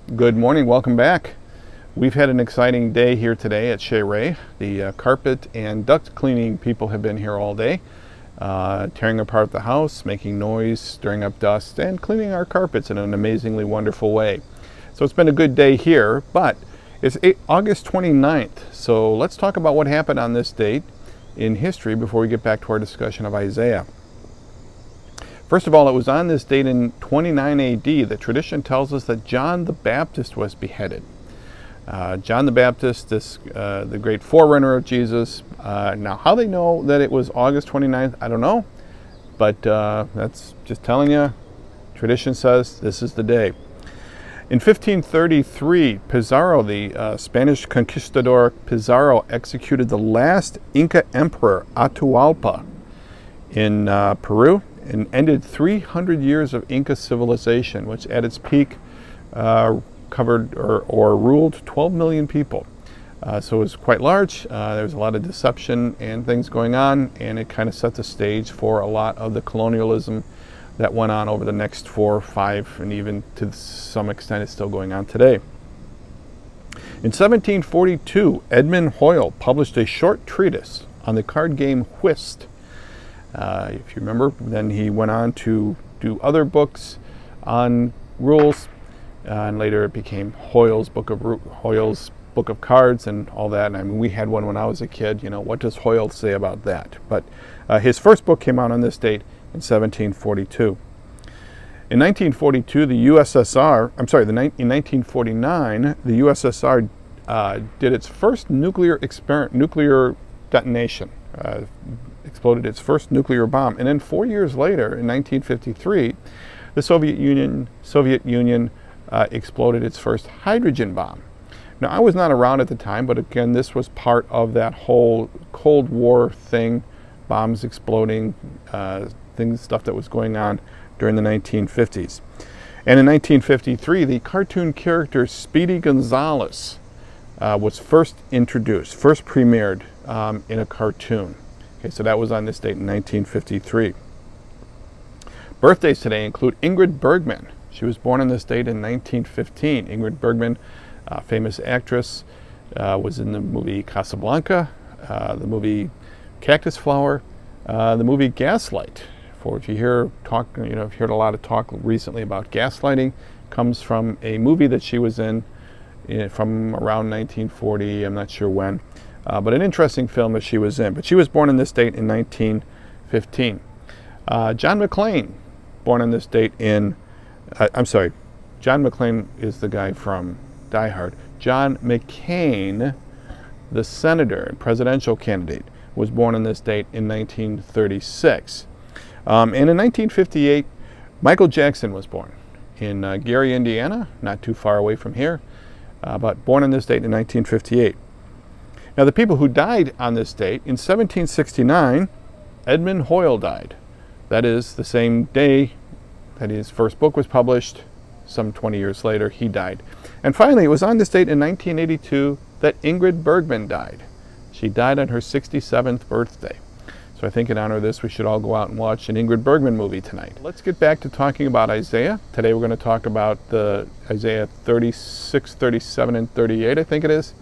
Good morning, welcome back. We've had an exciting day here today at Chez Ray. The carpet and duct cleaning people have been here all day, tearing apart the house, making noise, stirring up dust, and cleaning our carpets in an amazingly wonderful way. So it's been a good day here, but it's August 29th, so let's talk about what happened on this date in history before we get back to our discussion of Isaiah. First of all, it was on this date in 29 AD that tradition tells us that John the Baptist was beheaded. John the Baptist, the great forerunner of Jesus. Now, how they know that it was August 29th, I don't know, but that's just telling you. Tradition says this is the day. In 1533, Pizarro, the Spanish conquistador Pizarro, executed the last Inca emperor, Atahualpa, in Peru, and ended 300 years of Inca civilization, which at its peak covered or ruled 12 million people. So it was quite large. There was a lot of deception and things going on, and it kind of set the stage for a lot of the colonialism that went on over the next 4 or 5, and even to some extent is still going on today. In 1742, Edmund Hoyle published a short treatise on the card game whist. If you remember, then he went on to do other books on rules, and later it became Hoyle's Book of Cards and all that. And I mean, we had one when I was a kid. You know, what does Hoyle say about that? But his first book came out on this date in 1742. In 1942, the USSR, in 1949, the USSR did its first nuclear detonation. Exploded its first nuclear bomb, and then 4 years later, in 1953, the Soviet Union exploded its first hydrogen bomb. Now, I was not around at the time, but again, this was part of that whole Cold War thing, bombs exploding, stuff that was going on during the 1950s. And in 1953, the cartoon character Speedy Gonzales was first premiered in a cartoon. Okay, so that was on this date in 1953. Birthdays today include Ingrid Bergman. She was born on this date in 1915. Ingrid Bergman, famous actress, was in the movie Casablanca, the movie Cactus Flower, the movie Gaslight. If you hear talk, if you heard a lot of talk recently about gaslighting, comes from a movie that she was in from around 1940. I'm not sure when. But an interesting film that she was in. But she was born on this date in 1915. John McClane, born on this date in, John McClane is the guy from Die Hard. John McCain, the senator and presidential candidate, was born on this date in 1936. And in 1958, Michael Jackson was born in Gary, Indiana, not too far away from here, but born on this date in 1958. Now, the people who died on this date, in 1769, Edmund Hoyle died. That is the same day that his first book was published. Some 20 years later, he died. And finally, it was on this date in 1982 that Ingrid Bergman died. She died on her 67th birthday. So I think in honor of this, we should all go out and watch an Ingrid Bergman movie tonight. Let's get back to talking about Isaiah. Today we're going to talk about the Isaiah 36, 37, and 38, I think it is.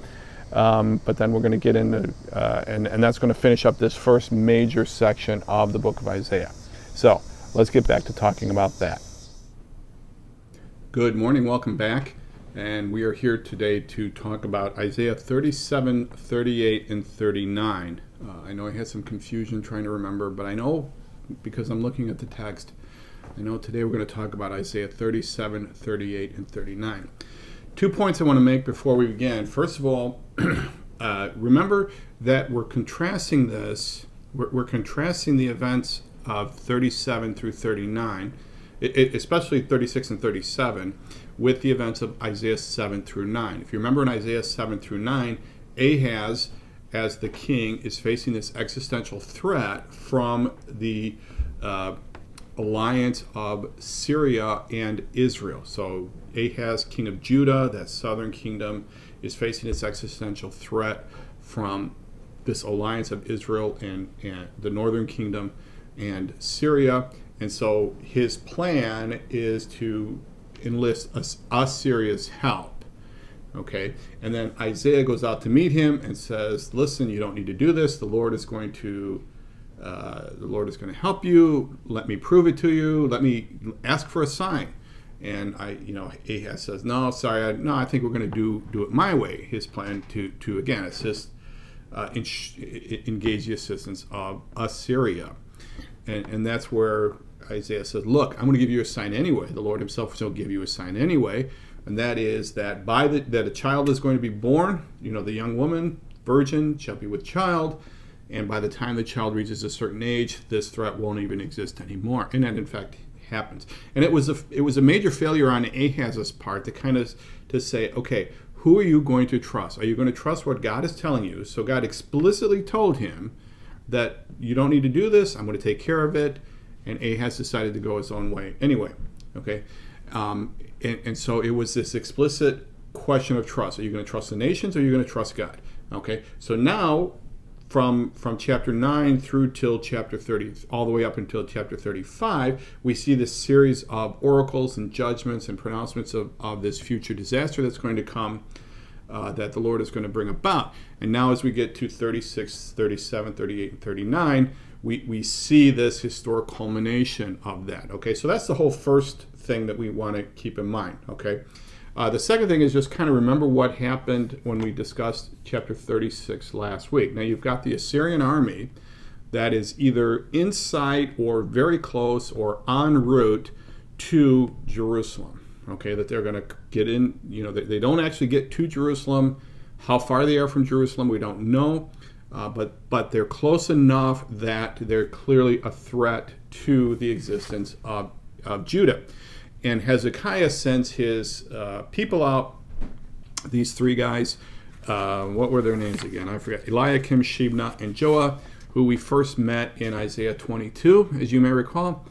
But then we're going to get into, and that's going to finish up this first major section of the book of Isaiah. So let's get back to talking about that. Good morning, welcome back. And we are here today to talk about Isaiah 37, 38, and 39. I know I had some confusion trying to remember, but I know, because I'm looking at the text, I know today we're going to talk about Isaiah 37, 38, and 39. 2 points I want to make before we begin. First of all, remember that we're contrasting this. We're contrasting the events of 37 through 39, especially 36 and 37, with the events of Isaiah 7 through 9. If you remember in Isaiah 7 through 9, Ahaz, as the king, is facing this existential threat from the alliance of Syria and Israel. So Ahaz, king of Judah, that southern kingdom, is facing this existential threat from this alliance of Israel and the northern kingdom and Syria. And so his plan is to enlist Assyria's help. Okay, and then Isaiah goes out to meet him and says, "Listen, you don't need to do this. The Lord is going to help you. Let me prove it to you. Let me ask for a sign." And Ahaz says, "No, sorry, I think we're going to do it my way." His plan to again assist, engage the assistance of Assyria, and that's where Isaiah says, "Look, I'm going to give you a sign anyway. The Lord Himself will give you a sign anyway, and that is that that a child is going to be born. The young woman, virgin, shall be with child, and by the time the child reaches a certain age, this threat won't even exist anymore." And that, in fact, happens. And it was a major failure on Ahaz's part to say, okay, who are you going to trust? Are you going to trust what God is telling you? So God explicitly told him that you don't need to do this. I'm going to take care of it. And Ahaz decided to go his own way anyway. Okay, and so it was this explicit question of trust. Are you going to trust the nations, or are you going to trust God? Okay, so now from chapter 9 through till chapter 30, all the way up until chapter 35, we see this series of oracles and judgments and pronouncements of this future disaster that's going to come, that the Lord is going to bring about. And now as we get to 36, 37, 38, and 39, we see this historic culmination of that. Okay, so that's the whole first thing that we want to keep in mind. Okay, the second thing is just kind of remember what happened when we discussed chapter 36 last week. Now you've got the Assyrian army that is either in sight or very close or en route to Jerusalem. Okay, that they're going to get in. They don't actually get to Jerusalem. How far they are from Jerusalem, we don't know. But they're close enough that they're clearly a threat to the existence of Judah. And Hezekiah sends his people out, these three guys. What were their names again? I forget. Eliakim, Shebna, and Joah, who we first met in Isaiah 22, as you may recall.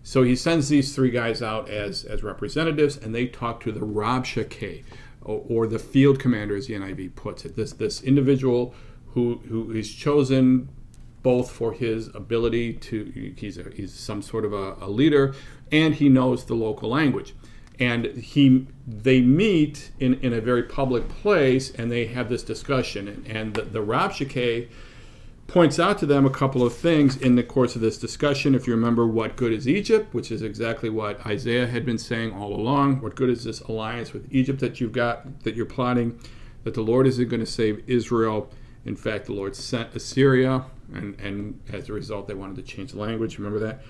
So he sends these three guys out as representatives, and they talk to the Rabshakeh, or the field commander, as the NIV puts it. This individual who is chosen both for his ability to, he's some sort of a leader, and he knows the local language. And they meet in a very public place, and they have this discussion. And the Rabshakeh points out to them a couple of things in the course of this discussion. If you remember, what good is Egypt, which is exactly what Isaiah had been saying all along. What good is this alliance with Egypt that you're plotting, that the Lord isn't going to save Israel? In fact, the Lord sent Assyria, and as a result, they wanted to change the language. Remember that?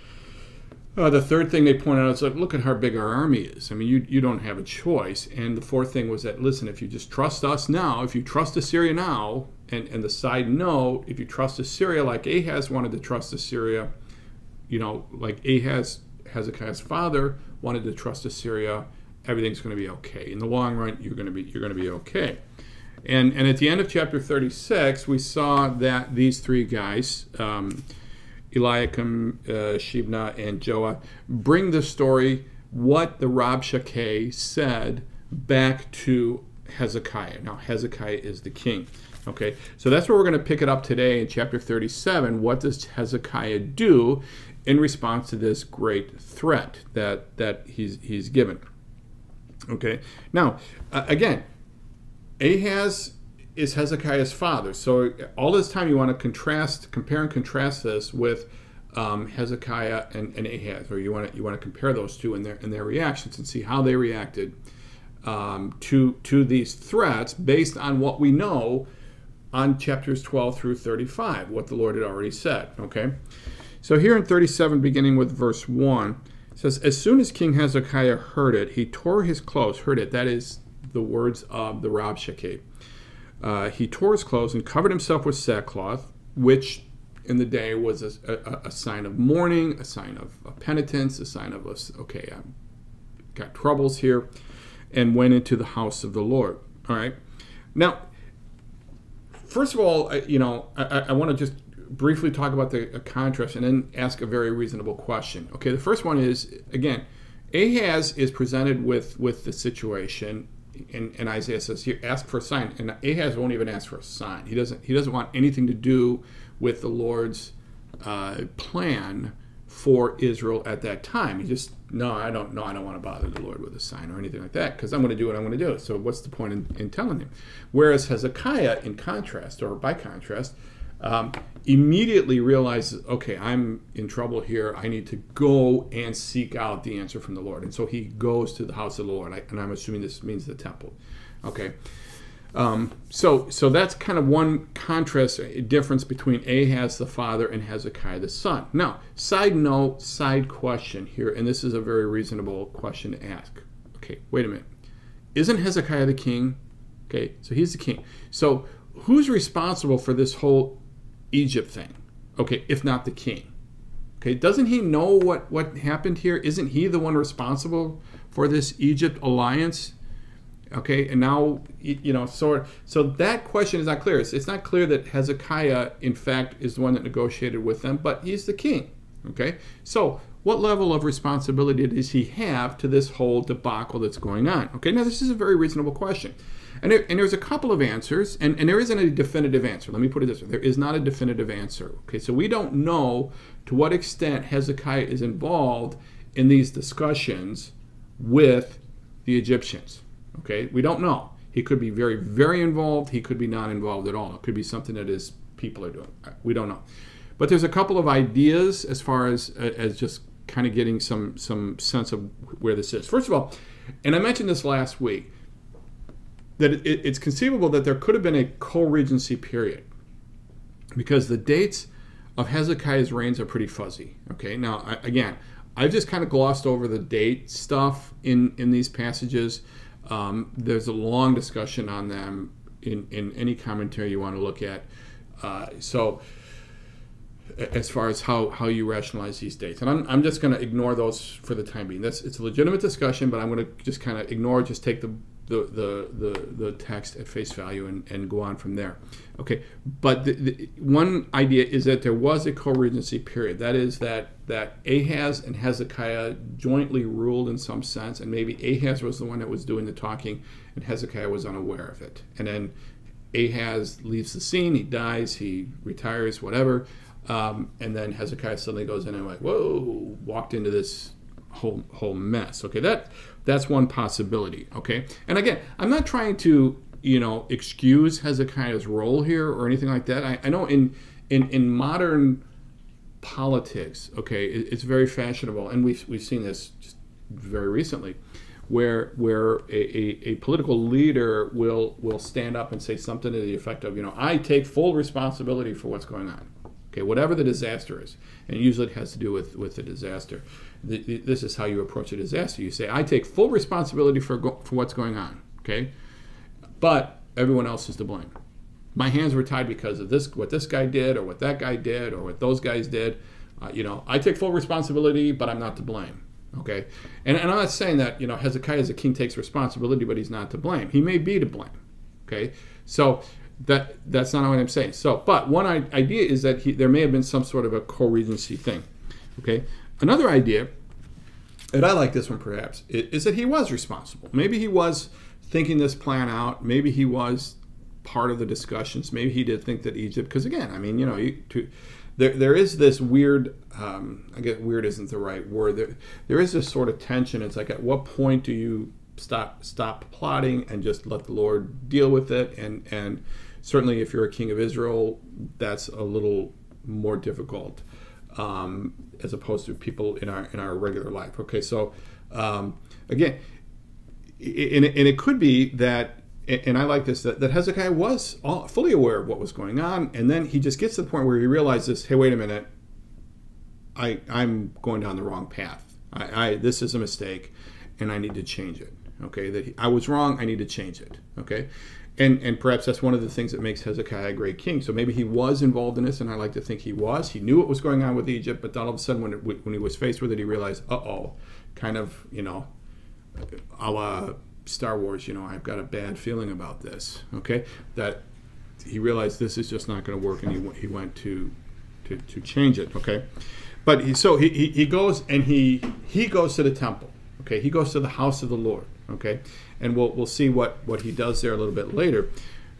The third thing they pointed out is, like, look at how big our army is. I mean, you don't have a choice. And the fourth thing was that, listen, if you just trust us now, if you trust Assyria now, and the side note, if you trust Assyria like Ahaz wanted to trust Assyria, like Hezekiah's father wanted to trust Assyria, everything's going to be okay. In the long run, you're going to be okay. And at the end of chapter 36, we saw that these three guys, Eliakim, Shebna, and Joah, bring the story, what the Rabshakeh said, back to Hezekiah. Now, Hezekiah is the king. Okay, so that's where we're going to pick it up today in chapter 37. What does Hezekiah do in response to this great threat that he's given? Okay, now, again, Ahaz is Hezekiah's father. So all this time you want to compare and contrast this with Hezekiah and Ahaz, or you want to compare those two in their reactions and see how they reacted to these threats based on what we know on chapters 12 through 35, what the Lord had already said. Okay, so here in 37, beginning with verse 1, it says, "As soon as King Hezekiah heard it, he tore his clothes." Heard it, that is the words of the Rabshakeh. He tore his clothes and covered himself with sackcloth, which in the day was a sign of mourning, a sign of penitence, a sign of, okay, I've got troubles here, and went into the house of the Lord. All right. Now, first of all, I want to just briefly talk about the contrast and then ask a very reasonable question. Okay, the first one is, again, Ahaz is presented with the situation. And Isaiah says, here, ask for a sign. And Ahaz won't even ask for a sign. He doesn't want anything to do with the Lord's plan for Israel at that time. He just, no, I don't want to bother the Lord with a sign or anything like that, because I'm going to do what I'm going to do. So what's the point in telling him? Whereas Hezekiah, in contrast, or by contrast, immediately realizes, okay, I'm in trouble here. I need to go and seek out the answer from the Lord. And so he goes to the house of the Lord, and I'm assuming this means the temple. Okay. So that's kind of one contrast, a difference between Ahaz the father and Hezekiah the son. Now, side note, side question here, and this is a very reasonable question to ask. Okay, wait a minute. Isn't Hezekiah the king? Okay, so he's the king. So who's responsible for this whole Egypt thing? Okay, if not the king. Okay, doesn't he know what happened here? Isn't he the one responsible for this Egypt alliance? Okay, and now, so that question is not clear. It's not clear that Hezekiah, in fact, is the one that negotiated with them, but he's the king. Okay, so what level of responsibility does he have to this whole debacle that's going on? Okay, now this is a very reasonable question. And there's a couple of answers, and there isn't a definitive answer. Let me put it this way. There is not a definitive answer. Okay, so we don't know to what extent Hezekiah is involved in these discussions with the Egyptians. Okay, we don't know. He could be very, very involved. He could be not involved at all. It could be something that his people are doing. We don't know. But there's a couple of ideas as far as just kind of getting some sense of where this is. First of all, and I mentioned this last week, that it's conceivable that there could have been a co-regency period, because the dates of Hezekiah's reigns are pretty fuzzy. Okay, now again, I've just kind of glossed over the date stuff in these passages. There's a long discussion on them in any commentary you want to look at. So as far as how you rationalize these dates, and I'm just going to ignore those for the time being. It's a legitimate discussion, but I'm going to just kind of ignore, just take the text at face value and go on from there. Okay, but the one idea is that there was a co-regency period. That is that Ahaz and Hezekiah jointly ruled in some sense, and maybe Ahaz was the one that was doing the talking, and Hezekiah was unaware of it. And then Ahaz leaves the scene, he dies, he retires, whatever, and then Hezekiah suddenly goes in and like, whoa, walked into this whole mess. Okay, that's one possibility. Okay, and again, I'm not trying to excuse Hezekiah's role here or anything like that. I know in modern politics, okay, it's very fashionable, and we've seen this just very recently, where a political leader will stand up and say something to the effect of, I take full responsibility for what's going on. Okay, whatever the disaster is, and usually it has to do with the disaster. This is how you approach a disaster. You say, I take full responsibility for what's going on, okay? But everyone else is to blame. My hands were tied because of what this guy did, or what that guy did, or what those guys did. I take full responsibility, but I'm not to blame, okay? And I'm not saying that, Hezekiah as a king takes responsibility, but he's not to blame. He may be to blame, okay? So that's not what I'm saying. So, but one idea is that there may have been some sort of a co-regency thing. Okay. Another idea, and I like this one perhaps, is that he was responsible. Maybe he was thinking this plan out. Maybe he was part of the discussions. Maybe he did think that Egypt, because again, I mean, there is this weird. I guess weird isn't the right word. There is this sort of tension. It's like, at what point do you stop plotting and just let the Lord deal with it? And certainly, if you're a king of Israel, that's a little more difficult, as opposed to people in our regular life. Okay, so again, and it could be that, and I like this, that Hezekiah was fully aware of what was going on, and then he just gets to the point where he realizes, hey, wait a minute, I'm going down the wrong path. This is a mistake, and I need to change it. Okay, I was wrong. I need to change it. Okay. And perhaps that's one of the things that makes Hezekiah a great king. So maybe he was involved in this, and I like to think he was. He knew what was going on with Egypt, but then all of a sudden when he was faced with it, he realized, kind of, a la Star Wars, I've got a bad feeling about this, okay? That he realized this is just not going to work, and he went to change it, okay? But he goes, and he goes to the temple, okay? He goes to the house of the Lord, okay? And we'll see what he does there a little bit later.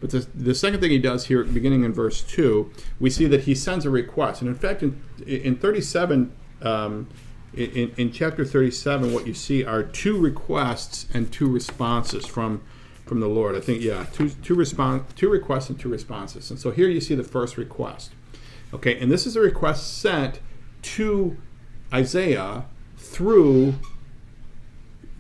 But the second thing he does here, beginning in verse 2, we see that he sends a request. And in fact, in 37, in chapter 37, what you see are two requests and two responses from the Lord. I think, yeah, two requests and two responses. And so here you see the first request. Okay, and this is a request sent to Isaiah through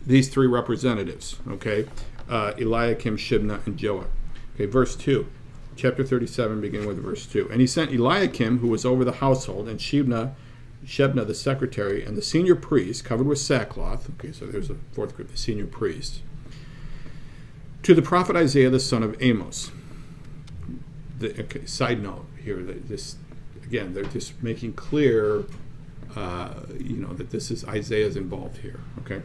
these three representatives, okay, Eliakim, Shebna, and Joah. Okay, verse 2, chapter 37, beginning with verse 2. And he sent Eliakim, who was over the household, and Shebna the secretary, and the senior priest, covered with sackcloth. Okay, so there's a fourth group, the senior priest, to the prophet Isaiah, the son of Amos. Okay, side note here, this, again, they're just making clear, that this is Isaiah's involved here, okay?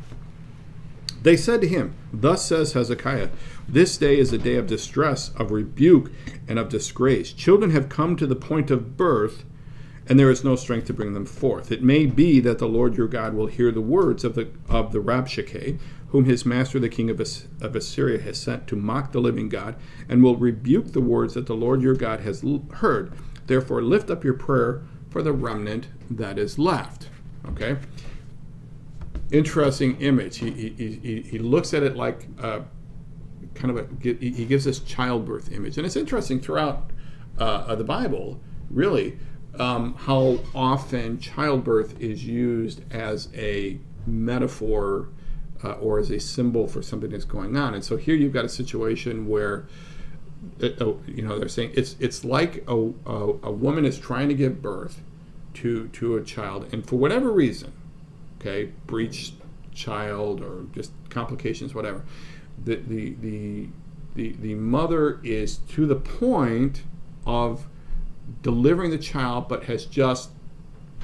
They said to him, thus says Hezekiah, this day is a day of distress, of rebuke, and of disgrace. Children have come to the point of birth, and there is no strength to bring them forth. It may be that the Lord your God will hear the words of the Rabshakeh, whom his master the king of Assyria has sent to mock the living God, and will rebuke the words that the Lord your God has heard. Therefore lift up your prayer for the remnant that is left. Okay? Interesting image. He looks at it like he gives this childbirth image. And it's interesting throughout the Bible, really, how often childbirth is used as a metaphor or as a symbol for something that's going on. And so here you've got a situation where, they're saying it's like a woman is trying to give birth to a child, and for whatever reason, okay, breech child or just complications, whatever, the mother is to the point of delivering the child, but has just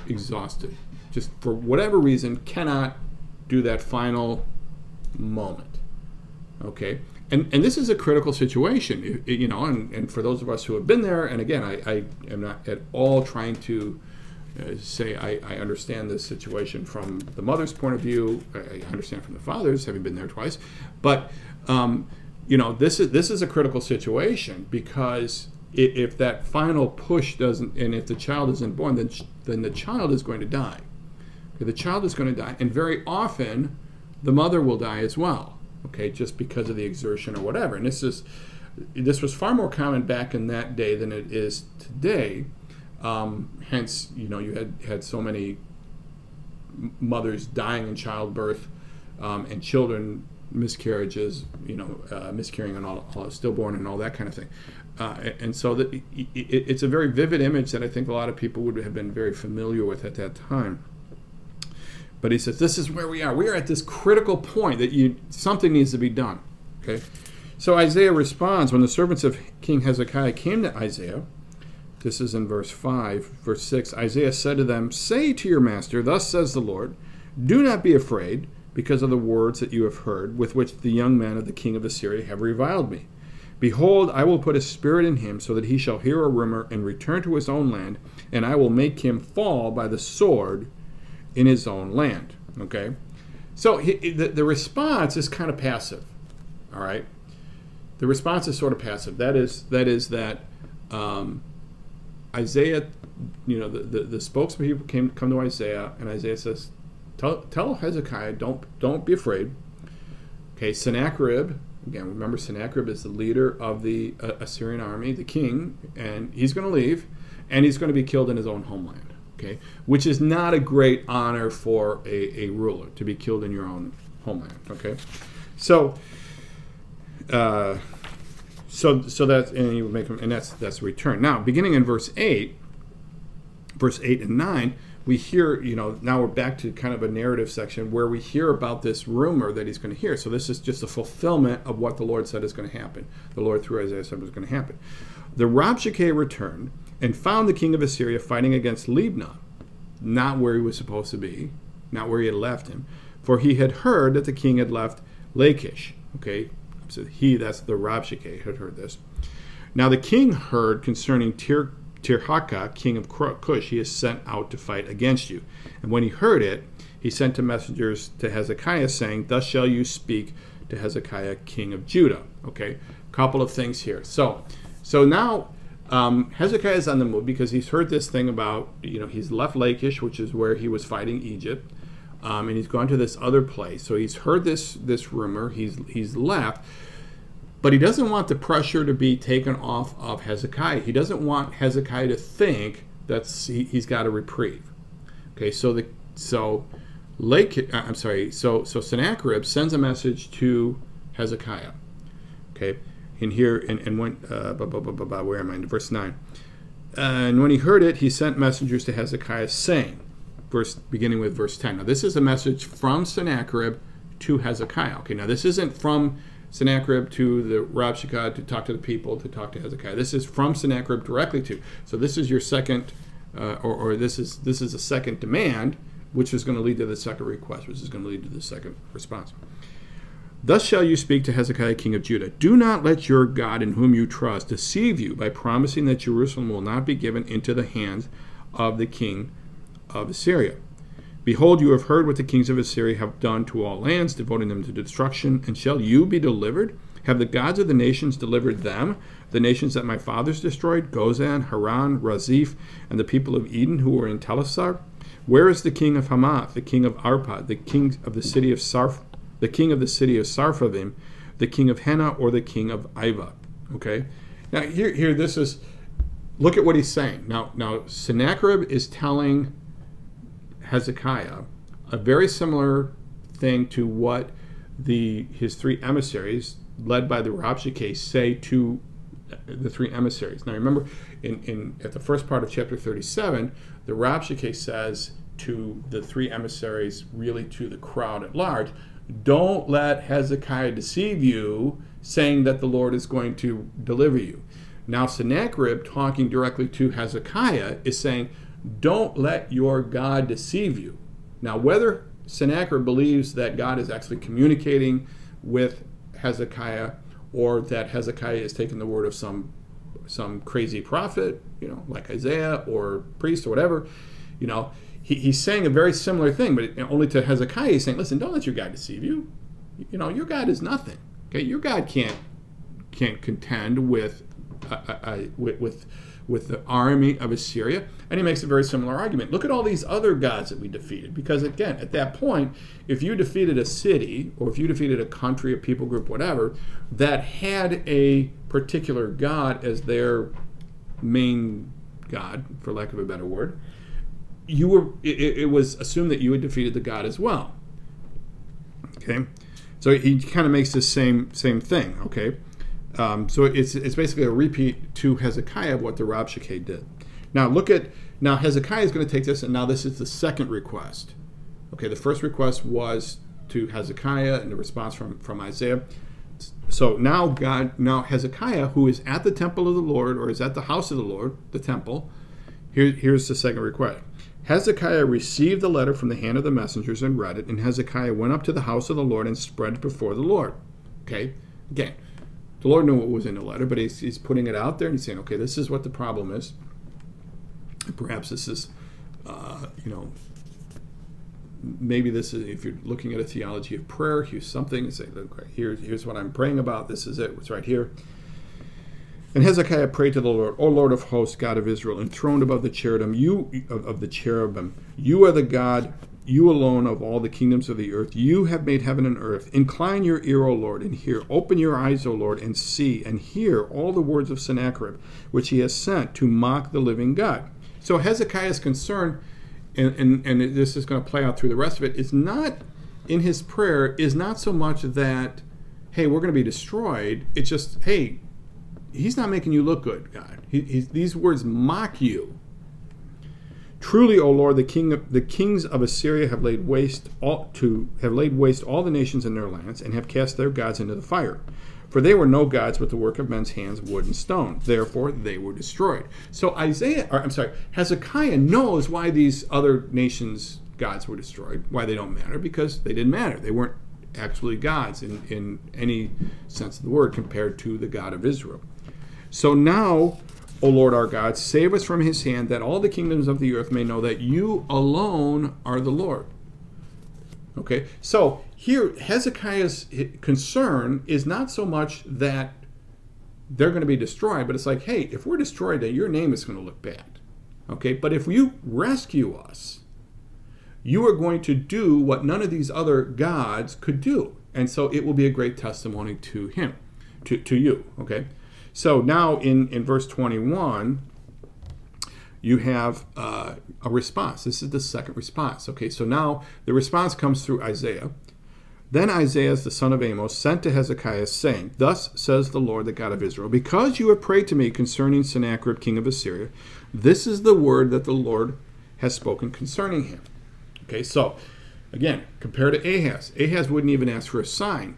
exhausted, just for whatever reason cannot do that final moment. Okay, and this is a critical situation, and for those of us who have been there, and again, I am not at all trying to say I understand this situation from the mother's point of view. I understand from the father's, having been there twice, but this is a critical situation, because if that final push doesn't, and if the child isn't born, then the child is going to die. Okay, the child is going to die, and very often the mother will die as well. Okay, just because of the exertion or whatever. And this was far more common back in that day than it is today. Hence, you had so many mothers dying in childbirth, and children miscarriages, miscarrying and all stillborn and all that kind of thing. And so it's a very vivid image that I think a lot of people would have been very familiar with at that time. But he says, this is where we are. We are at this critical point that something needs to be done. Okay, so Isaiah responds, when the servants of King Hezekiah came to Isaiah, this is in verse 5, verse 6, Isaiah said to them, say to your master, thus says the Lord, do not be afraid because of the words that you have heard, with which the young men of the king of Assyria have reviled me. Behold, I will put a spirit in him, so that he shall hear a rumor and return to his own land, and I will make him fall by the sword in his own land. Okay, so the response is kind of passive. All right, the response is sort of passive. That is that Isaiah, the spokespeople come to Isaiah, and Isaiah says, tell Hezekiah, don't be afraid. Okay, Sennacherib, again, remember Sennacherib is the leader of the Assyrian army, the king, and he's going to leave, and he's going to be killed in his own homeland. Okay, which is not a great honor for a ruler, to be killed in your own homeland. Okay, so that's, and you make them, and that's a return. Now, beginning in verse 8 and 9, we hear, now we're back to kind of a narrative section where we hear about this rumor that he's going to hear. So this is just a fulfillment of what the Lord said is going to happen. The Lord through Isaiah said was going to happen. The Rabshakeh returned and found the king of Assyria fighting against Libnah, not where he was supposed to be, not where he had left him, for he had heard that the king had left Lachish. Okay, so that's the Rabshakeh, had heard this. Now the king heard concerning Tirhakah, king of Cush, he is sent out to fight against you. And when he heard it, he sent to messengers to Hezekiah, saying, thus shall you speak to Hezekiah, king of Judah. Okay, couple of things here. So now Hezekiah is on the move because he's heard this thing about, he's left Lachish, which is where he was fighting Egypt, and he's gone to this other place. So he's heard this rumor. He's left, but he doesn't want the pressure to be taken off of Hezekiah. He doesn't want Hezekiah to think that he's got a reprieve. Okay, so Sennacherib sends a message to Hezekiah. Okay. In here, and went, where am I? In verse 9. And when he heard it, he sent messengers to Hezekiah, saying, beginning with verse 10. Now, this is a message from Sennacherib to Hezekiah. Okay, now this isn't from Sennacherib to the Rabshakeh to talk to the people, to talk to Hezekiah. This is from Sennacherib directly to. So this is your second, this is a second demand, which is going to lead to the second request, which is going to lead to the second response. Thus shall you speak to Hezekiah, king of Judah. Do not let your God in whom you trust deceive you by promising that Jerusalem will not be given into the hands of the king of Assyria. Behold, you have heard what the kings of Assyria have done to all lands, devoting them to destruction. And shall you be delivered? Have the gods of the nations delivered them, the nations that my fathers destroyed, Gozan, Haran, Raziph, and the people of Eden who were in Telassar? Where is the king of Hamath, the king of Arpad, the king of the city of the king of the city of Sarfavim, the king of Hena, or the king of Iva? Okay. Now here this is, look at what he's saying. Now Sennacherib is telling Hezekiah a very similar thing to what his three emissaries, led by the Rabshakeh, say to the three emissaries. Now remember, at the first part of chapter 37, the Rabshakeh says to the three emissaries, really to the crowd at large, don't let Hezekiah deceive you, saying that the Lord is going to deliver you. Now Sennacherib, talking directly to Hezekiah, is saying, don't let your God deceive you. Now, whether Sennacherib believes that God is actually communicating with Hezekiah, or that Hezekiah is taking the word of some crazy prophet, like Isaiah or priest or whatever, he's saying a very similar thing, but only to Hezekiah he's saying, listen, don't let your God deceive you. Your God is nothing. Okay, your God can't contend with the army of Assyria. And he makes a very similar argument. Look at all these other gods that we defeated. Because again, at that point, if you defeated a city, or if you defeated a country, a people group, whatever, that had a particular god as their main god, for lack of a better word, it was assumed that you had defeated the god as well. Okay, so he kind of makes this same thing. Okay, so it's basically a repeat to Hezekiah of what the Rabshakeh did. Now Hezekiah is going to take this, and now this is the second request. Okay, the first request was to Hezekiah, and the response from Isaiah. So now Hezekiah, who is at the temple of the Lord, or is at the house of the Lord, the temple, here's the second request. Hezekiah received the letter from the hand of the messengers and read it, and Hezekiah went up to the house of the Lord and spread it before the Lord. Okay, again, the Lord knew what was in the letter, but he's putting it out there, and he's saying, okay, this is what the problem is. Perhaps this is, maybe this is, if you're looking at a theology of prayer, here's something, and say, look, here's what I'm praying about, this is it, it's right here. And Hezekiah prayed to the Lord, O Lord of hosts, God of Israel, enthroned above the cherubim, you are the God, you alone of all the kingdoms of the earth. You have made heaven and earth. Incline your ear, O Lord, and hear. Open your eyes, O Lord, and see, and hear all the words of Sennacherib, which he has sent to mock the living God. So Hezekiah's concern, and this is going to play out through the rest of it, is not, in his prayer, is not so much that, hey, we're going to be destroyed. It's just, hey, he's not making you look good, God. These words mock you. Truly, O Lord, the kings of Assyria have laid waste all the nations in their lands, and have cast their gods into the fire. For they were no gods but the work of men's hands, wood and stone. Therefore, they were destroyed. So Hezekiah knows why these other nations' gods were destroyed, why they don't matter, because they didn't matter. They weren't actually gods in any sense of the word compared to the God of Israel. So now, O Lord our God, save us from his hand, that all the kingdoms of the earth may know that you alone are the Lord. Okay, so here Hezekiah's concern is not so much that they're going to be destroyed. But it's like, hey, if we're destroyed, then your name is going to look bad. Okay, but if you rescue us, you are going to do what none of these other gods could do. And so it will be a great testimony to him, to you. Okay, so now in verse 21, you have a response. This is the second response. Okay, so now the response comes through Isaiah. Then Isaiah, the son of Amos, sent to Hezekiah, saying, Thus says the Lord, the God of Israel, because you have prayed to me concerning Sennacherib, king of Assyria, this is the word that the Lord has spoken concerning him. Okay, so again, compared to Ahaz. Ahaz wouldn't even ask for a sign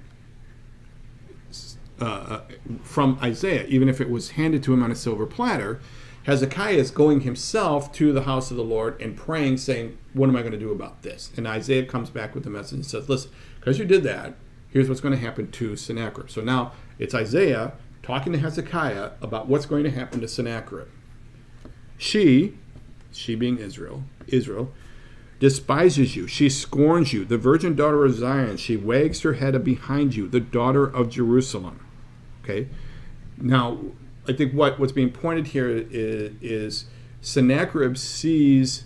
from Isaiah, even if it was handed to him on a silver platter. Hezekiah is going himself to the house of the Lord and praying, saying, what am I going to do about this? And Isaiah comes back with the message and says, listen, because you did that, here's what's going to happen to Sennacherib. So now it's Isaiah talking to Hezekiah about what's going to happen to Sennacherib. She being Israel, despises you. She scorns you. The virgin daughter of Zion, she wags her head behind you, the daughter of Jerusalem. Okay? Now, I think what's being pointed here is Sennacherib sees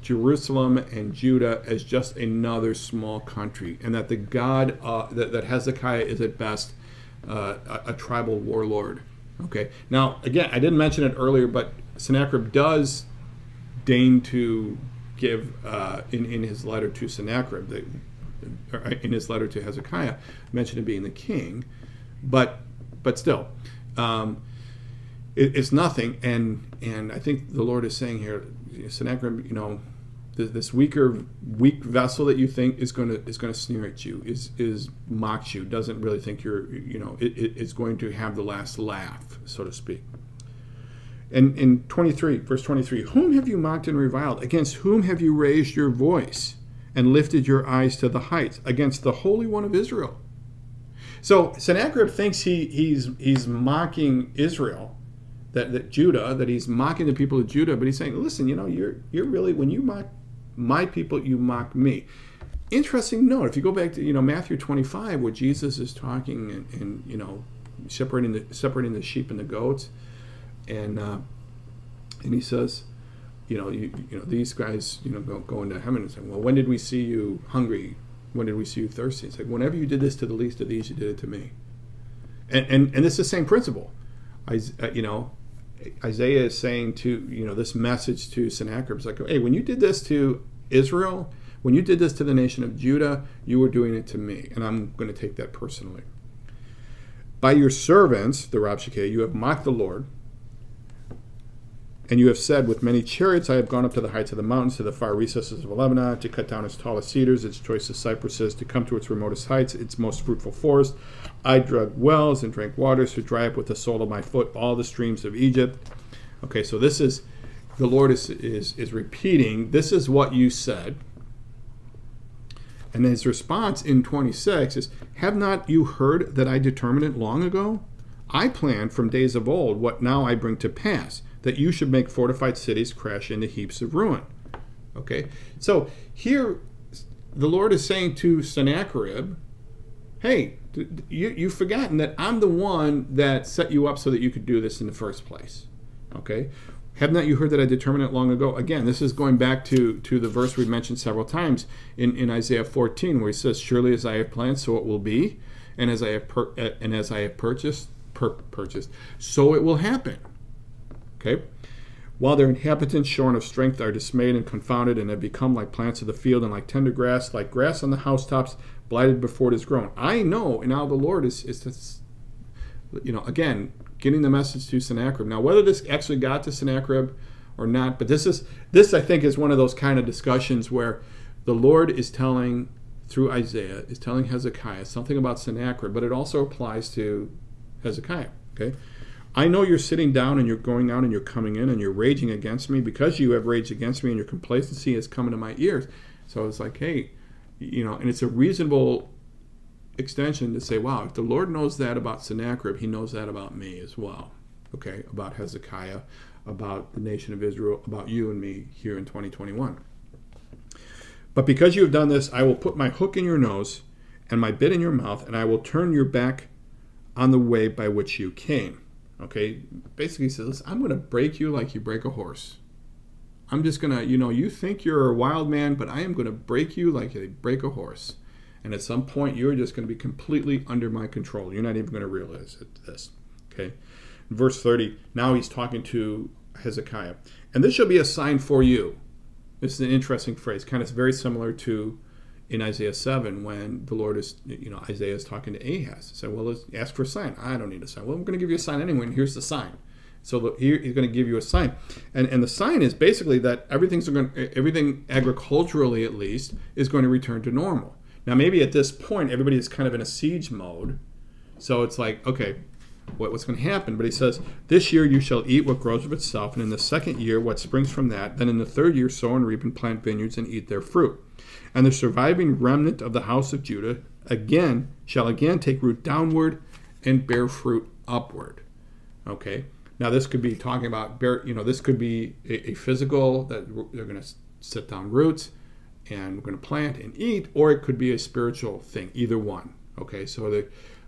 Jerusalem and Judah as just another small country, and that the God that Hezekiah is at best a tribal warlord. Okay. Now, again, I didn't mention it earlier, but Sennacherib does deign to give in his letter to Sennacherib, in his letter to Hezekiah, mention him being the king, but still. It's nothing, and I think the Lord is saying here, Sennacherib, this weak vessel that you think is going to sneer at you, is mocks you, doesn't really think you're, it's going to have the last laugh, so to speak. And in verse 23, whom have you mocked and reviled? Against whom have you raised your voice and lifted your eyes to the heights? Against the Holy One of Israel. So Sennacherib thinks he's mocking Israel, that Judah, that he's mocking the people of Judah, but he's saying, listen, you're really, when you mock my people, you mock me. Interesting note, if you go back to Matthew 25, where Jesus is talking and separating the sheep and the goats, and he says, these guys go into heaven and say, well, when did we see you hungry? When did we see you thirsty? It's like, whenever you did this to the least of these, you did it to me. And it's the same principle. Isaiah is saying to, this message to Sennacherib, it's like, hey, when you did this to Israel, when you did this to the nation of Judah, you were doing it to me, and I'm going to take that personally. By your servants, the Rabshakeh, you have mocked the Lord, and you have said, with many chariots I have gone up to the heights of the mountains, to the far recesses of Lebanon, to cut down its tallest cedars, its choicest cypresses, to come to its remotest heights, its most fruitful forest. I dug wells and drank waters to dry up with the sole of my foot all the streams of Egypt. Okay, so this is, the Lord is repeating, this is what you said. And his response in 26 is, have not you heard that I determined it long ago? I planned from days of old what now I bring to pass, that you should make fortified cities crash into heaps of ruin. Okay, so here the Lord is saying to Sennacherib, hey, you've forgotten that I'm the one that set you up so that you could do this in the first place. Okay, have not you heard that I determined it long ago? Again, this is going back to the verse we've mentioned several times in Isaiah 14, where he says, surely as I have planned, so it will be, and as I have purchased, so it will happen. Okay, while their inhabitants shorn of strength are dismayed and confounded, and have become like plants of the field and like tender grass, like grass on the housetops, blighted before it is grown. I know, and now the Lord is again, getting the message to Sennacherib. Now, whether this actually got to Sennacherib or not, but this I think is one of those kind of discussions where the Lord is telling, through Isaiah, is telling Hezekiah something about Sennacherib, but it also applies to Hezekiah. Okay. I know you're sitting down and you're going out and you're coming in and you're raging against me, because you have raged against me and your complacency has come into my ears. So it's like, hey, and it's a reasonable extension to say, wow, if the Lord knows that about Sennacherib, he knows that about me as well. Okay, about Hezekiah, about the nation of Israel, about you and me here in 2021. But because you have done this, I will put my hook in your nose and my bit in your mouth, and I will turn your back on the way by which you came. Okay, basically he says, I'm going to break you like you break a horse. I'm just going to, you think you're a wild man, but I am going to break you like you break a horse. And at some point, you're just going to be completely under my control. You're not even going to realize this. Okay. In verse 30, now he's talking to Hezekiah. And this shall be a sign for you. This is an interesting phrase, kind of very similar to in Isaiah 7 when the Lord is, Isaiah is talking to Ahaz. He said, well, let's ask for a sign. I don't need a sign. Well, I'm going to give you a sign anyway, and here's the sign. So here he's going to give you a sign. And the sign is basically that everything agriculturally at least is going to return to normal. Now, maybe at this point, everybody is kind of in a siege mode. So it's like, okay, what's going to happen? But he says, this year you shall eat what grows of itself, and in the second year what springs from that. Then in the third year sow and reap and plant vineyards and eat their fruit. And the surviving remnant of the house of Judah shall again take root downward and bear fruit upward. Okay. Now this could be talking about, this could be a physical, that they're going to set down roots and we're going to plant and eat, or it could be a spiritual thing, either one. Okay, so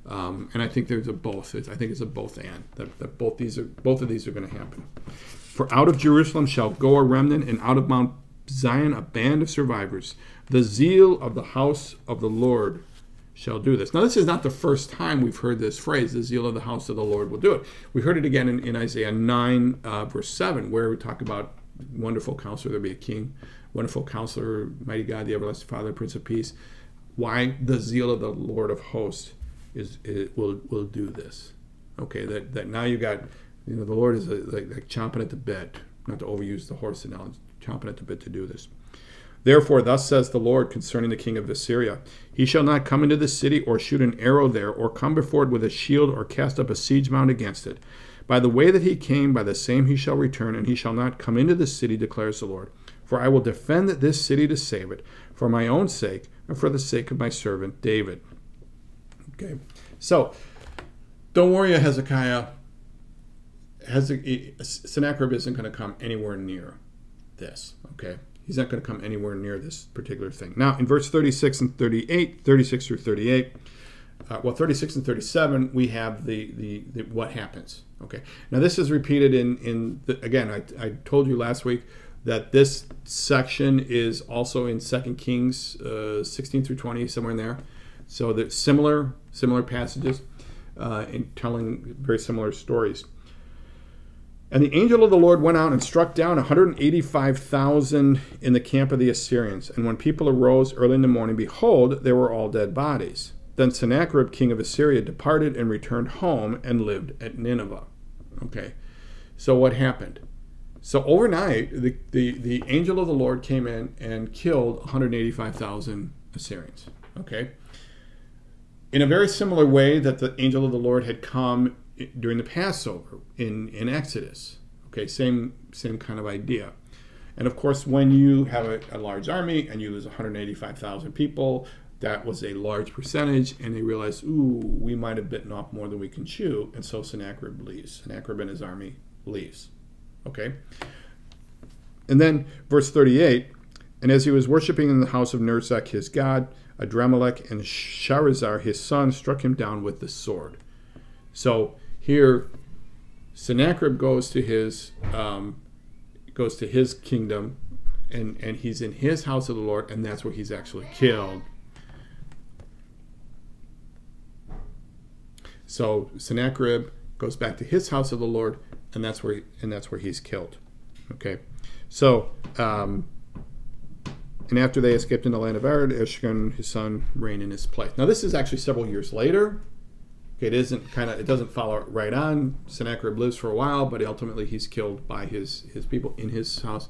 and I think there's a both. I think it's a both and, that both of these are going to happen. For out of Jerusalem shall go a remnant, and out of Mount Zion a band of survivors. The zeal of the house of the Lord shall do this. Now, this is not the first time we've heard this phrase, the zeal of the house of the Lord will do it. We heard it again in Isaiah 9, verse 7, where we talk about wonderful counselor, there'll be a king, wonderful counselor, mighty God, the everlasting Father, Prince of Peace. Why the zeal of the Lord of hosts will do this. Okay, that now you got, the Lord is like chomping at the bit, not to overuse the horse analogy, chomping at the bit to do this. Therefore, thus says the Lord concerning the king of Assyria, he shall not come into the city or shoot an arrow there, or come before it with a shield, or cast up a siege mound against it. By the way that he came, by the same he shall return, and he shall not come into the city, declares the Lord. For I will defend this city to save it, for my own sake, and for the sake of my servant David. Okay, so don't worry, Hezekiah. Sennacherib isn't going to come anywhere near this. Okay. He's not going to come anywhere near this particular thing. Now, in verse 36 and 38, 36 through 38, 36 and 37, we have the what happens. Okay. Now, this is repeated again, I told you last week that this section is also in 2 Kings 16 through 20, somewhere in there. So there's similar passages in telling very similar stories. And the angel of the Lord went out and struck down 185,000 in the camp of the Assyrians. And when people arose early in the morning, behold, they were all dead bodies. Then Sennacherib, king of Assyria, departed and returned home and lived at Nineveh. Okay, so what happened? So overnight, the angel of the Lord came in and killed 185,000 Assyrians. Okay, in a very similar way that the angel of the Lord had come during the Passover in Exodus. Okay, same kind of idea. And of course, when you have a large army and you lose 185,000 people, that was a large percentage, and they realized, ooh, we might have bitten off more than we can chew, and so Sennacherib leaves. Sennacherib and his army leaves. Okay? And then verse 38, and as he was worshiping in the house of Nersek his god, Adrammelech and Sharezer his son struck him down with the sword. So here, Sennacherib goes to his kingdom, and he's in his house of the Lord, and that's where he's actually killed. So Sennacherib goes back to his house of the Lord, and that's where he's killed. Okay, so and after they escaped in the land of Arad, Eshkon his son reigned in his place. Now this is actually several years later. Okay, it doesn't follow right on. Sennacherib lives for a while, but ultimately he's killed by his people in his house,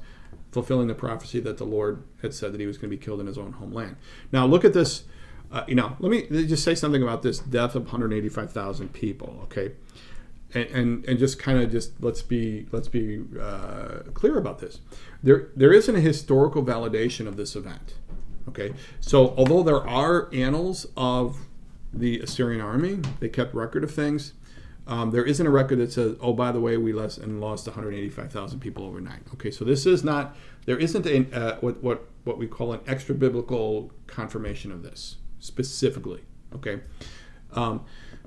fulfilling the prophecy that the Lord had said that he was going to be killed in his own homeland. Now look at this. Let me just say something about this death of 185,000 people. Okay, and just kind of let's be clear about this. There isn't a historical validation of this event. Okay, so although there are annals of the Assyrian army, they kept record of things. There isn't a record that says, oh, by the way, we lost 185,000 people overnight. Okay, so this is not. There isn't what we call an extra biblical confirmation of this specifically. Okay,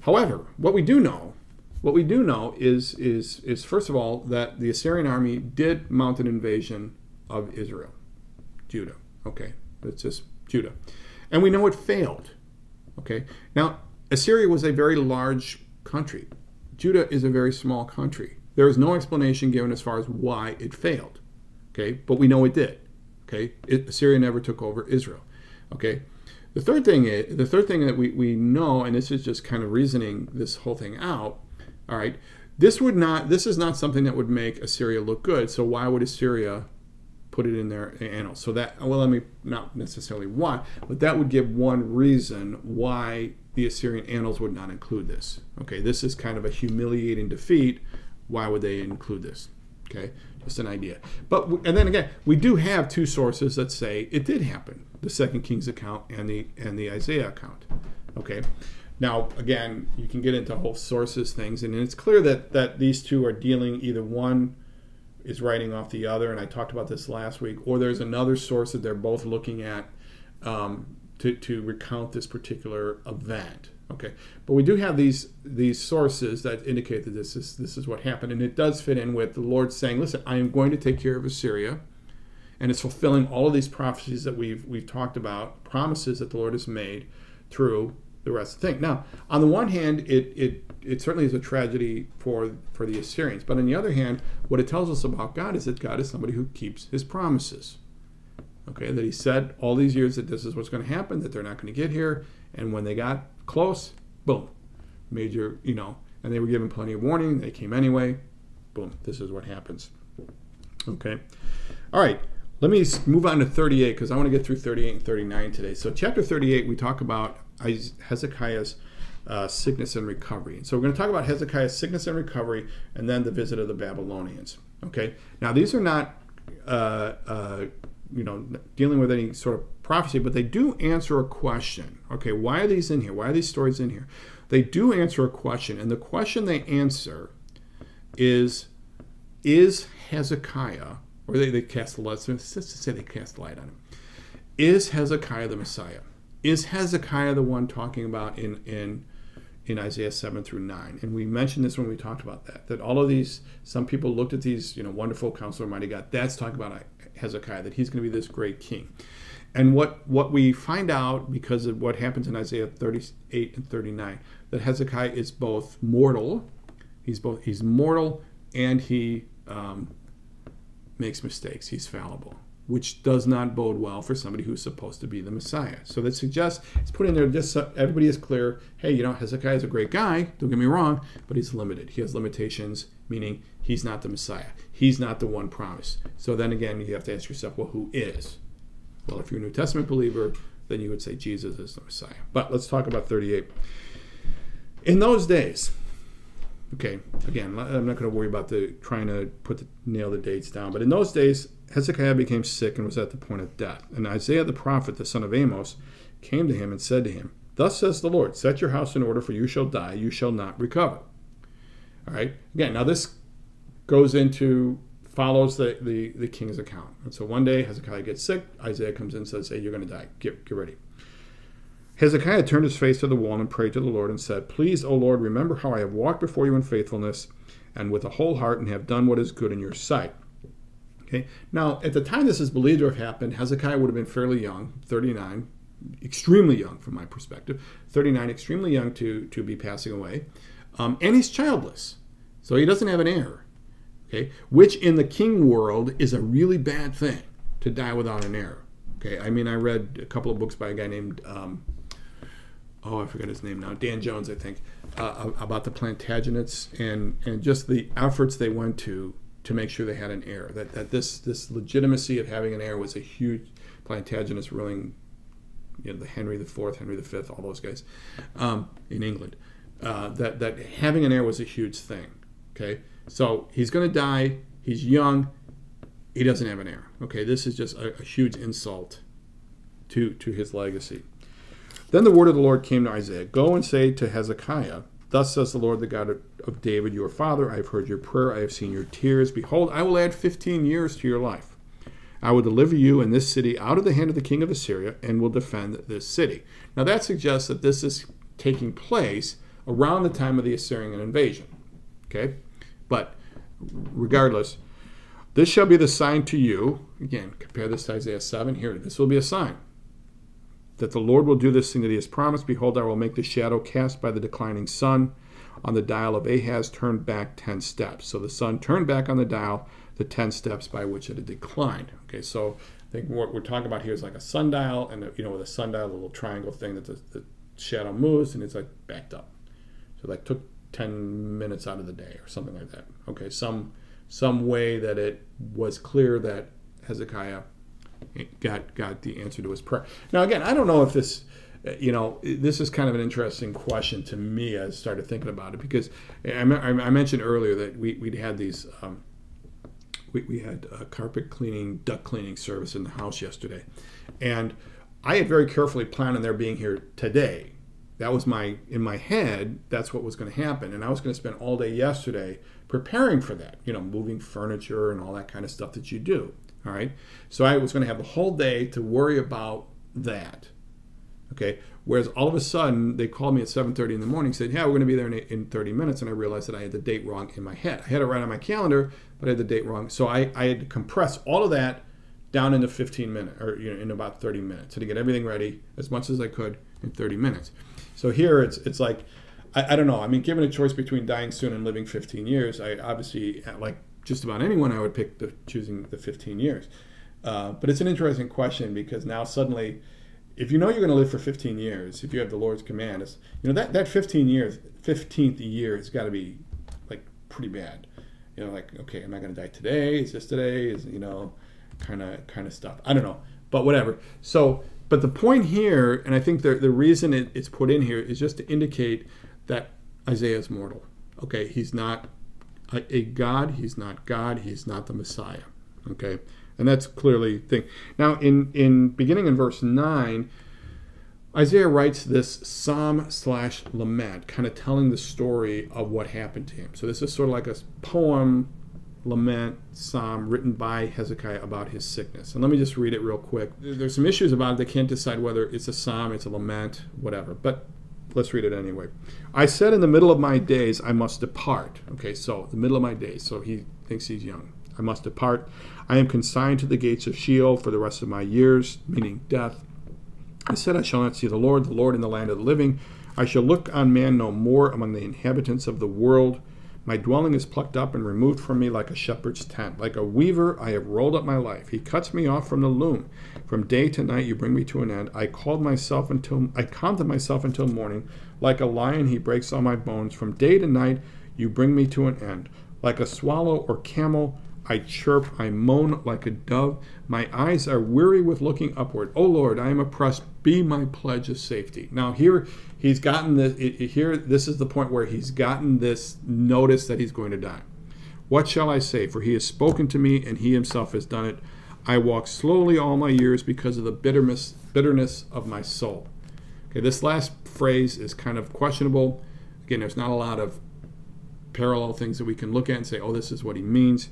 However, what we do know is first of all that the Assyrian army did mount an invasion of Israel, Judah. Okay, it's just Judah, and we know it failed. Okay, now Assyria was a very large country. Judah is a very small country. There is no explanation given as far as why it failed. Okay, but we know it did. Okay, Assyria never took over Israel. Okay. The third thing that we know, and this is just kind of reasoning this whole thing out, all right, this is not something that would make Assyria look good. So why would Assyria put it in their annals? So that, well, I mean, not necessarily why, but that would give one reason why the Assyrian annals would not include this. Okay, this is kind of a humiliating defeat. Why would they include this? Okay, just an idea. And then again, we do have two sources that say it did happen: the 2 Kings account and the Isaiah account. Okay, now again, you can get into whole sources things, and it's clear that these two are dealing, either one is writing off the other, and I talked about this last week, or there's another source that they're both looking at to recount this particular event. Okay, but we do have these sources that indicate that this is what happened, and it does fit in with the Lord saying, "Listen, I am going to take care of Assyria," and it's fulfilling all of these prophecies that we've talked about, promises that the Lord has made through the rest of the thing. Now, on the one hand, it certainly is a tragedy for the Assyrians, but on the other hand, what it tells us about God is that God is somebody who keeps His promises. Okay, that He said all these years that this is what's going to happen, that they're not going to get here, and when they got close, boom, major, and they were given plenty of warning, they came anyway, boom, this is what happens. Okay, all right, let me move on to 38, because I want to get through 38 and 39 today. So chapter 38, we talk about Hezekiah's sickness and recovery. And so we're going to talk about Hezekiah's sickness and recovery, and then the visit of the Babylonians. Okay, now these are not dealing with any sort of prophecy, but they do answer a question. Okay, why are these in here? Why are these stories in here? They do answer a question, and the question they answer is Hezekiah, or they cast the light, so let's just say they cast the light on him. Is Hezekiah the Messiah? Is Hezekiah the one talking about in Isaiah 7 through 9? And we mentioned this when we talked about that all of these, some people looked at these, wonderful Counselor, Mighty God, that's talking about Hezekiah, that he's going to be this great king. And what we find out, because of what happens in Isaiah 38 and 39, that Hezekiah is both mortal, he's mortal, and he makes mistakes. He's fallible, which does not bode well for somebody who's supposed to be the Messiah. So that suggests, it's put in there just so everybody is clear, hey, Hezekiah is a great guy, don't get me wrong, but he's limited. He has limitations, meaning he's not the Messiah. He's not the one promised. So then again, you have to ask yourself, well, who is? Well, if you're a New Testament believer, then you would say Jesus is the Messiah. But let's talk about 38. In those days, okay, again, I'm not going to worry about trying to nail the dates down, but in those days, Hezekiah became sick and was at the point of death. And Isaiah the prophet, the son of Amos, came to him and said to him, "Thus says the Lord, set your house in order, for you shall die, you shall not recover." All right, again, now this follows the king's account. And so one day Hezekiah gets sick, Isaiah comes in and says, hey, you're going to die, get ready. Hezekiah turned his face to the wall and prayed to the Lord and said, "Please, O Lord, remember how I have walked before you in faithfulness and with a whole heart, and have done what is good in your sight." Okay. Now, at the time this is believed to have happened, Hezekiah would have been fairly young, 39, extremely young from my perspective, 39, extremely young to be passing away, and he's childless, so he doesn't have an heir. Okay, which in the king world is a really bad thing, to die without an heir. Okay, I mean, I read a couple of books by a guy named, I forget his name now, Dan Jones, I think, about the Plantagenets and just the efforts they went to make sure they had an heir. That this legitimacy of having an heir was a huge, Plantagenets ruling, the Henry IV, Henry V, all those guys in England. That having an heir was a huge thing. Okay. So he's going to die. He's young. He doesn't have an heir. Okay, this is just a huge insult to his legacy. Then the word of the Lord came to Isaiah. "Go and say to Hezekiah, thus says the Lord, the God of David, your father, I have heard your prayer. I have seen your tears. Behold, I will add 15 years to your life. I will deliver you and this city out of the hand of the king of Assyria and will defend this city." Now that suggests that this is taking place around the time of the Assyrian invasion. Okay? But regardless, this shall be the sign to you. Again, compare this to Isaiah 7. Here, this will be a sign that the Lord will do this thing that he has promised. Behold, I will make the shadow cast by the declining sun on the dial of Ahaz turned back 10 steps. So the sun turned back on the dial the 10 steps by which it had declined. Okay, so I think what we're talking about here is like a sundial, and with a sundial, a little triangle thing that the shadow moves, and it's like backed up. So like took 10 minutes out of the day or something like that. Okay, some way that it was clear that Hezekiah got the answer to his prayer. Now again, I don't know if this, this is kind of an interesting question to me as I started thinking about it, because I mentioned earlier that we'd had these, we had a carpet cleaning, duct cleaning service in the house yesterday, and I had very carefully planned on their being here today. That was in my head, that's what was going to happen, and I was going to spend all day yesterday preparing for that, moving furniture and all that kind of stuff that you do. All right, so I was going to have the whole day to worry about that. Okay, whereas all of a sudden they called me at 7:30 in the morning, said, "Yeah, we're going to be there in 30 minutes," and I realized that I had the date wrong in my head. I had it right on my calendar, but I had the date wrong. So I had to compress all of that down into 15 minutes, or in about 30 minutes, to get everything ready as much as I could in 30 minutes. So here it's like, I don't know. I mean, given a choice between dying soon and living 15 years, I obviously, like just about anyone, I would pick choosing the 15 years. But it's an interesting question, because now suddenly, if you know you're going to live for 15 years, if you have the Lord's command, it's, that 15th year has got to be like pretty bad. Like, okay, am I going to die today? Is this today? Is, kind of stuff. I don't know, but whatever. So, but the point here, and I think the reason it's put in here is just to indicate that Isaiah is mortal. Okay, he's not a God, he's not God, he's not the Messiah. Okay, and that's clearly the thing. Now, in beginning in verse 9, Isaiah writes this psalm/lament, kind of telling the story of what happened to him. So this is sort of like a poem, lament, psalm written by Hezekiah about his sickness. And let me just read it real quick. There's some issues about it. They can't decide whether it's a psalm, it's a lament, whatever. But let's read it anyway. I said in the middle of my days, I must depart. Okay, so the middle of my days. So he thinks he's young. I must depart. I am consigned to the gates of Sheol for the rest of my years, meaning death. I said, I shall not see the Lord in the land of the living. I shall look on man no more among the inhabitants of the world. My dwelling is plucked up and removed from me like a shepherd's tent. Like a weaver, I have rolled up my life. He cuts me off from the loom. From day to night, you bring me to an end. I calmed myself until morning. Like a lion, he breaks all my bones. From day to night, you bring me to an end. Like a swallow or camel, I chirp, I moan like a dove. My eyes are weary with looking upward. O Lord, I am oppressed. Be my pledge of safety. Now here he's gotten this. This is the point where he's gotten this notice that he's going to die. What shall I say? For he has spoken to me, and he himself has done it. I walk slowly all my years because of the bitterness of my soul. Okay, this last phrase is kind of questionable. Again, there's not a lot of parallel things that we can look at and say, oh, this is what he means.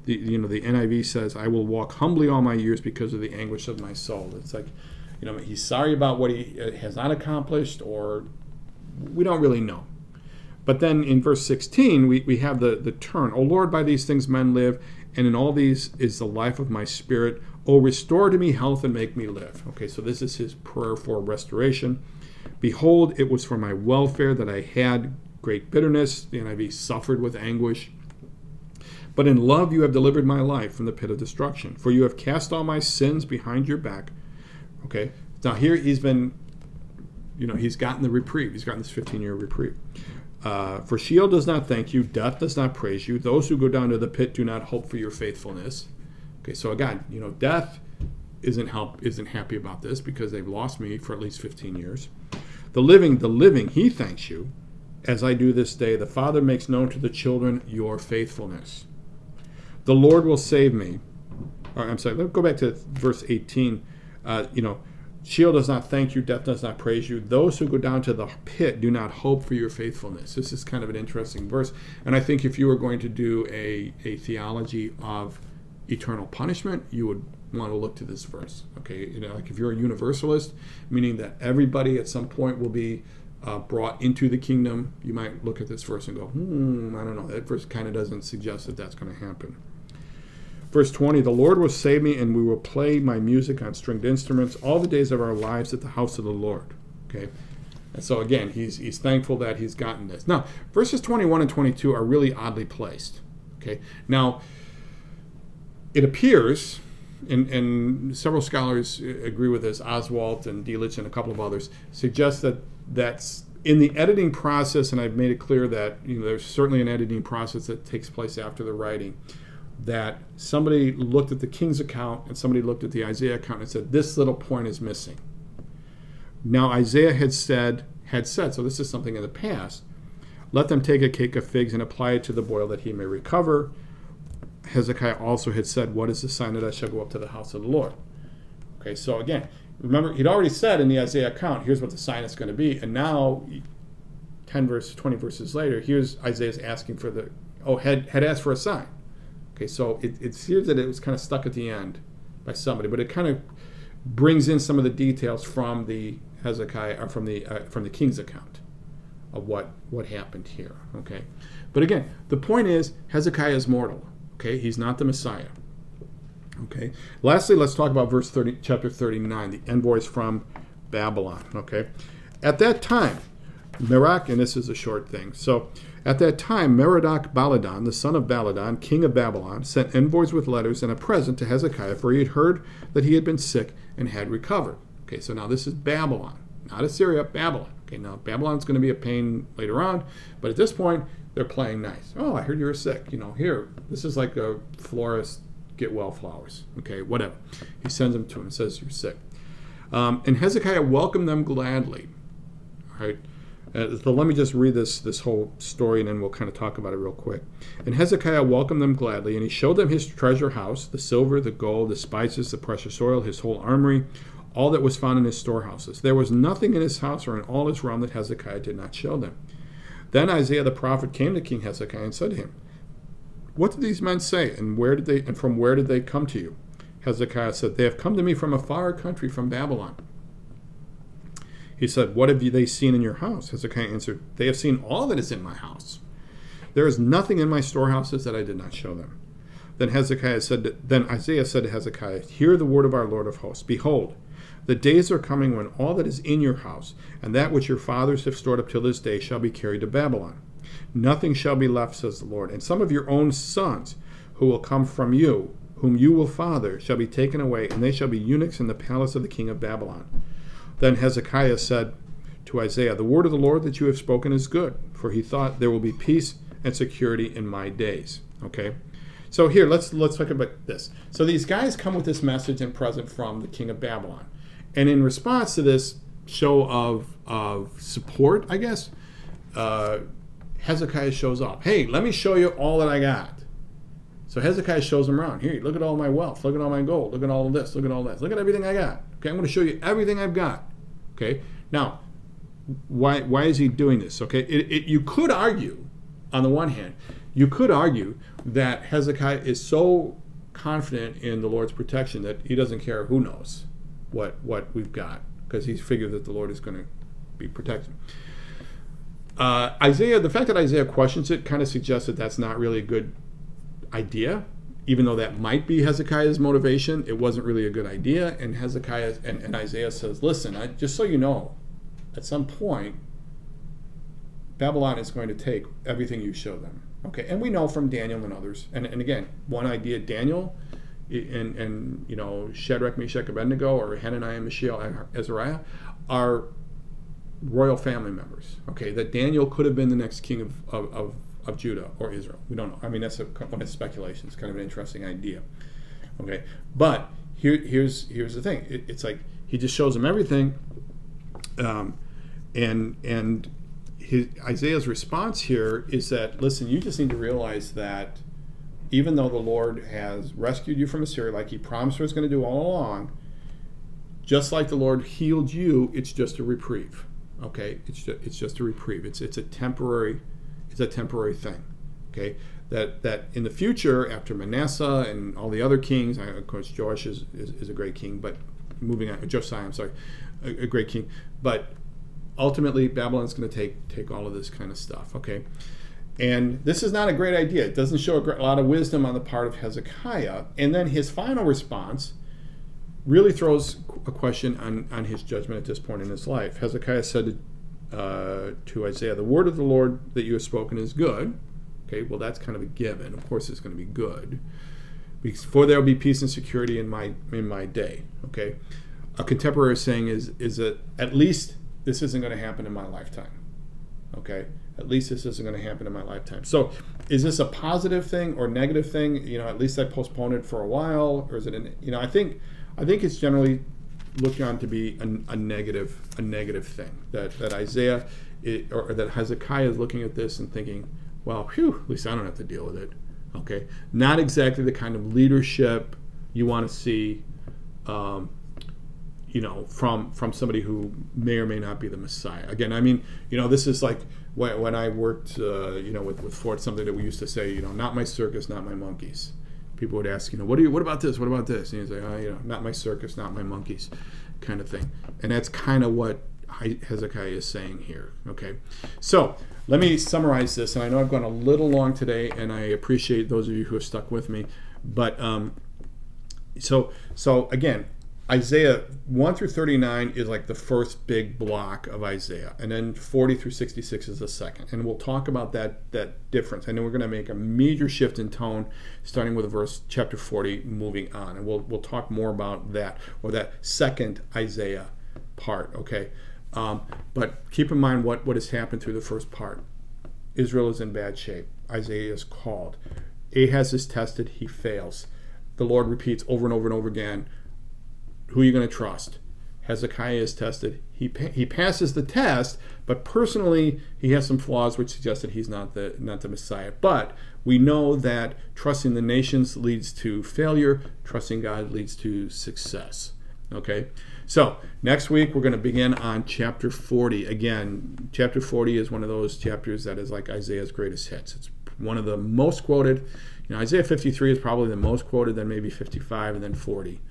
The NIV says, I will walk humbly all my years because of the anguish of my soul. It's like, he's sorry about what he has not accomplished, or we don't really know. But then in verse 16, we have the turn. O Lord, by these things men live, and in all these is the life of my spirit. O restore to me health and make me live. Okay, so this is his prayer for restoration. Behold, it was for my welfare that I had great bitterness. The NIV suffered with anguish. But in love you have delivered my life from the pit of destruction. For you have cast all my sins behind your back. Okay, now here he's been, he's gotten the reprieve. He's gotten this 15-year reprieve. For Sheol does not thank you. Death does not praise you. Those who go down to the pit do not hope for your faithfulness. Okay, so again, death isn't happy about this because they've lost me for at least 15 years. The living, he thanks you, as I do this day. The Father makes known to the children your faithfulness. The Lord will save me. I'm sorry, let's go back to verse 18. Sheol does not thank you, death does not praise you. Those who go down to the pit do not hope for your faithfulness. This is kind of an interesting verse. And I think if you were going to do a theology of eternal punishment, you would want to look to this verse. Okay, like if you're a universalist, meaning that everybody at some point will be brought into the kingdom. You might look at this verse and go, I don't know. That verse kind of doesn't suggest that that's going to happen. Verse 20, the Lord will save me, and we will play my music on stringed instruments all the days of our lives at the house of the Lord. Okay, and so again, he's thankful that he's gotten this. Now, verses 21 and 22 are really oddly placed. Okay, now it appears, and several scholars agree with this, Oswalt and Delitzsch and a couple of others, suggest that that's in the editing process, and I've made it clear that there's certainly an editing process that takes place after the writing, that somebody looked at the king's account and somebody looked at the Isaiah account and said, this little point is missing. Now Isaiah had said, so this is something in the past, let them take a cake of figs and apply it to the boil that he may recover. Hezekiah also had said, what is the sign that I shall go up to the house of the Lord? Okay, so again, remember, he'd already said in the Isaiah account, here's what the sign is going to be. And now, 20 verses later, here's Isaiah's asking for had asked for a sign. Okay, so it seems that it was kind of stuck at the end by somebody, but it kind of brings in some of the details from the Hezekiah, or from the king's account of what happened here. Okay, but again, the point is Hezekiah is mortal. Okay, he's not the Messiah. Okay. Lastly, let's talk about chapter 39, the envoys from Babylon. Okay. At that time, Merodach, and this is a short thing. So, at that time, Merodach Baladan, the son of Baladan, king of Babylon, sent envoys with letters and a present to Hezekiah, for he had heard that he had been sick and had recovered. Okay, so now this is Babylon, not Assyria, Babylon. Okay, now Babylon's going to be a pain later on, but at this point, they're playing nice. Oh, I heard you were sick. Here, this is like a florist get well flowers. Okay, whatever. He sends them to him and says, you're sick. And Hezekiah welcomed them gladly. All right. So let me just read this whole story, and then we'll kind of talk about it real quick. And Hezekiah welcomed them gladly, and he showed them his treasure house, the silver, the gold, the spices, the precious oil, his whole armory, all that was found in his storehouses. There was nothing in his house or in all his realm that Hezekiah did not show them. Then Isaiah the prophet came to King Hezekiah and said to him, what did these men say, and from where did they come to you? Hezekiah said, they have come to me from a far country, from Babylon. He said, what have they seen in your house? Hezekiah answered, they have seen all that is in my house. There is nothing in my storehouses that I did not show them. Then Isaiah said to Hezekiah, hear the word of our Lord of hosts. Behold, the days are coming when all that is in your house, and that which your fathers have stored up till this day, shall be carried to Babylon. Nothing shall be left, says the Lord. And some of your own sons, who will come from you, whom you will father, shall be taken away, and they shall be eunuchs in the palace of the king of Babylon. Then Hezekiah said to Isaiah, the word of the Lord that you have spoken is good, for he thought there will be peace and security in my days. Okay, so here let's talk about this. So these guys come with this message and present from the king of Babylon, and in response to this show of support, I guess, Hezekiah shows up. Hey, let me show you all that I got. So Hezekiah shows them around. Here, look at all my wealth. Look at all my gold. Look at all of this. Look at all this. Look at everything I got. Okay, I'm going to show you everything I've got. Okay, now, why is he doing this? Okay, you could argue, on the one hand, you could argue that Hezekiah is so confident in the Lord's protection that he doesn't care who knows what we've got, because he's figured that the Lord is going to be protected. The fact that Isaiah questions it kind of suggests that that's not really a good idea, even though that might be Hezekiah's motivation. It wasn't really a good idea, and Hezekiah and Isaiah says, listen, just so you know, at some point Babylon is going to take everything you show them. Okay, and we know from Daniel and others, and again, one idea, Daniel and Shadrach, Meshach, Abednego, or Hananiah, Mishael, and Azariah are royal family members. Okay, that Daniel could have been the next king of Judah or Israel. We don't know. I mean, that's one of speculation. It's kind of an interesting idea. Okay, but here's the thing. It's like he just shows them everything, and Isaiah's response here is that, listen, you just need to realize that even though the Lord has rescued you from Assyria, like he promised he was going to do all along, just like the Lord healed you, it's just a reprieve. Okay, it's just a reprieve. It's a temporary thing. Okay, that in the future, after Manasseh and all the other kings, of course Joash is a great king, but moving on, Josiah, I'm sorry, a great king, but ultimately Babylon's going to take all of this kind of stuff, okay? And this is not a great idea. It doesn't show a lot of wisdom on the part of Hezekiah. And then his final response really throws a question on his judgment at this point in his life. Hezekiah said to Isaiah, "The word of the Lord that you have spoken is good." Okay, well, that's kind of a given. Of course, it's going to be good. For there will be peace and security in my day. Okay, a contemporary saying is that at least this isn't going to happen in my lifetime. Okay, at least this isn't going to happen in my lifetime. So, is this a positive thing or negative thing? You know, at least I postponed it for a while, or is it? I think it's generally looked on to be a negative thing that Isaiah or that Hezekiah is looking at this and thinking, well, phew, at least I don't have to deal with it. Okay, not exactly the kind of leadership you want to see, from somebody who may or may not be the Messiah. Again, I mean, this is like when I worked, with Ford, something that we used to say, not my circus, not my monkeys. People would ask, what about this? What about this? And he's like, not my circus, not my monkeys, kind of thing. And that's kind of what Hezekiah is saying here. Okay, so let me summarize this. And I know I've gone a little long today, and I appreciate those of you who have stuck with me. But so again, Isaiah 1 through 39 is like the first big block of Isaiah, and then 40 through 66 is the second. And we'll talk about that difference. And then we're going to make a major shift in tone, starting with chapter 40, moving on. And we'll talk more about that, or that second Isaiah part, okay? But keep in mind what has happened through the first part. Israel is in bad shape. Isaiah is called. Ahaz is tested. He fails. The Lord repeats over and over and over again, who are you going to trust? Hezekiah is tested. He passes the test, but personally he has some flaws which suggest that he's not the Messiah. But we know that trusting the nations leads to failure. Trusting God leads to success. Okay? So next week we're going to begin on chapter 40. Again, chapter 40 is one of those chapters that is like Isaiah's greatest hits. It's one of the most quoted. Isaiah 53 is probably the most quoted, then maybe 55, and then 40.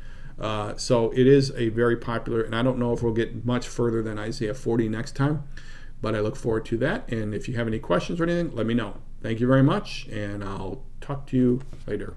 So it is a very popular, and I don't know if we'll get much further than Isaiah 40 next time, but I look forward to that. And if you have any questions or anything, let me know. Thank you very much, and I'll talk to you later.